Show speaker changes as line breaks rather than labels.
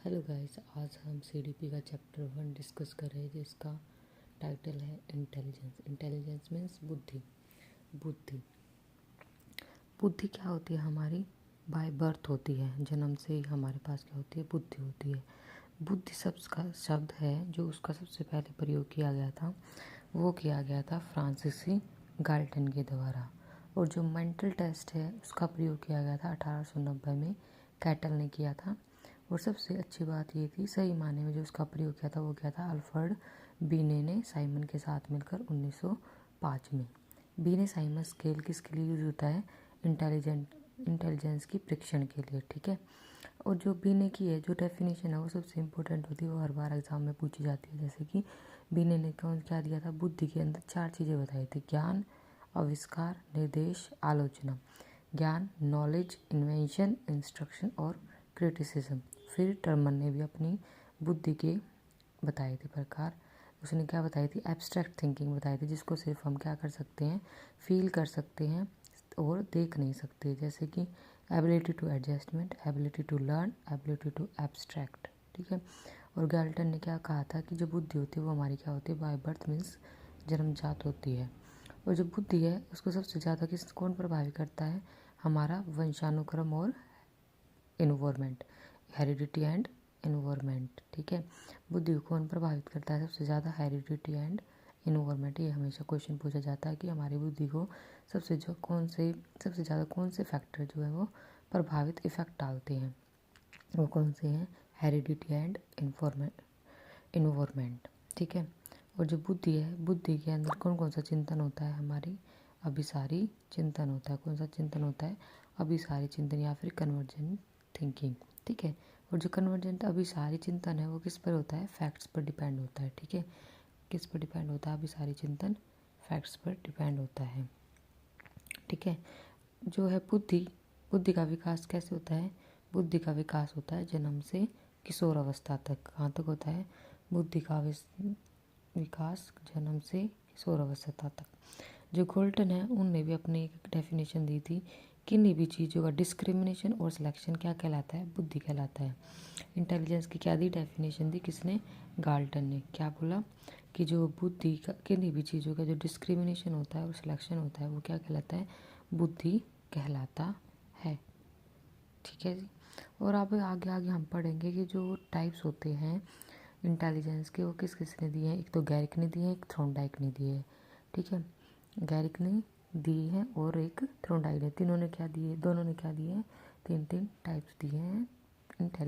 Hello guys, आज हम CDP का चैप्टर 1 डिस्कस कर रहे हैं जिसका टाइटल है इंटेलिजेंस। इंटेलिजेंस मीन्स बुद्धि। बुद्धि बुद्धि क्या होती है? हमारी बाय बर्थ होती है, जन्म से ही हमारे पास क्या होती है? बुद्धि होती है। बुद्धि शब्द है जो उसका सबसे पहले प्रयोग किया गया था, वो किया गया था फ्रांसीसी गाल्टन के द्वारा। और जो मेंटल टेस्ट है उसका प्रयोग किया गया था 1890 में कैटल ने किया था। और सबसे अच्छी बात ये थी, सही मायने में जो उसका प्रयोग किया था वो किया था अल्फ्रेड बीने ने साइमन के साथ मिलकर 1905 में। बीने साइमन स्केल किसके लिए यूज होता है? इंटेलिजेंस की परीक्षण के लिए, ठीक है। और जो बीने की है जो डेफिनेशन है वो सबसे इम्पोर्टेंट होती है, वो हर बार एग्जाम में पूछी जाती है। जैसे कि बीने ने क्या दिया था? बुद्धि के अंदर 4 चीज़ें बताई थी: ज्ञान, आविष्कार, निर्देश, आलोचना। ज्ञान, नॉलेज, इन्वेंशन, इंस्ट्रक्शन और क्रिटिसिज्म। फिर टर्मन ने भी अपनी बुद्धि के बताए थे प्रकार। उसने क्या बताई थी? एब्स्ट्रैक्ट थिंकिंग बताई थी, जिसको सिर्फ हम क्या कर सकते हैं? फील कर सकते हैं और देख नहीं सकते। जैसे कि ability to adjustment, ability to learn, ability to abstract, ठीक है। और गैल्टन ने क्या कहा था कि जो बुद्धि होती है वो हमारी क्या होती है? बाय बर्थ मीन्स जन्मजात होती है। और जो बुद्धि है उसको सबसे ज़्यादा कौन प्रभावित करता है? हमारा वंशानुक्रम और इन्वायरमेंट, हेरिडिटी एंड इन्वायरमेंट, ठीक है। बुद्धि को कौन प्रभावित करता है सबसे ज़्यादा? Heredity and environment. ये हमेशा क्वेश्चन पूछा जाता है कि हमारी बुद्धि को सबसे ज़्यादा कौन से फैक्टर जो है वो प्रभावित इफेक्ट डालते हैं, वो कौन से हैं? हेरिडिटी एंड इन्वायरमेंट, ठीक है। और जो बुद्धि है, बुद्धि के अंदर कौन कौन सा चिंतन होता है? हमारी अभिसारी चिंतन होता है। कौन सा चिंतन होता है? अभिसारी चिंतन या फिर कन्वर्जेंट थिंकिंग, ठीक है। और जो कन्वर्जेंट अभिसारी चिंतन है वो किस पर होता है? फैक्ट्स पर डिपेंड होता है, ठीक है। किस पर डिपेंड होता है? अभिसारी चिंतन फैक्ट्स पर डिपेंड होता है, ठीक है। जो है बुद्धि का विकास कैसे होता है? बुद्धि का विकास होता है जन्म से किशोर अवस्था तक। कहाँ तक होता है बुद्धि का विकास? जन्म से किशोर अवस्था तक। जो गोल्टन है उनने भी अपनी एक डेफिनेशन दी थी, किन्हीं भी चीज़ों का डिस्क्रिमिनेशन और सिलेक्शन क्या कहलाता है? बुद्धि कहलाता है। इंटेलिजेंस की क्या दी डेफिनेशन दी? किसने? गाल्टन ने। क्या बोला कि जो बुद्धि का किन्हीं भी चीज़ों का जो डिस्क्रिमिनेशन होता है और सिलेक्शन होता है वो क्या कहलाता है? बुद्धि कहलाता है, ठीक है जी। और अब आगे हम पढ़ेंगे कि जो टाइप्स होते हैं इंटेलिजेंस के वो किस किस ने दिए हैं। एक तो गैरिक ने दिए हैं, एक थ्रोनडाइक ने दिए हैं, ठीक है। गैरिक ने दिए हैं और एक थ्रोनडाइक ने, दोनों ने क्या दिए हैं? 3 टाइप्स दिए हैं इंटेलिजेंस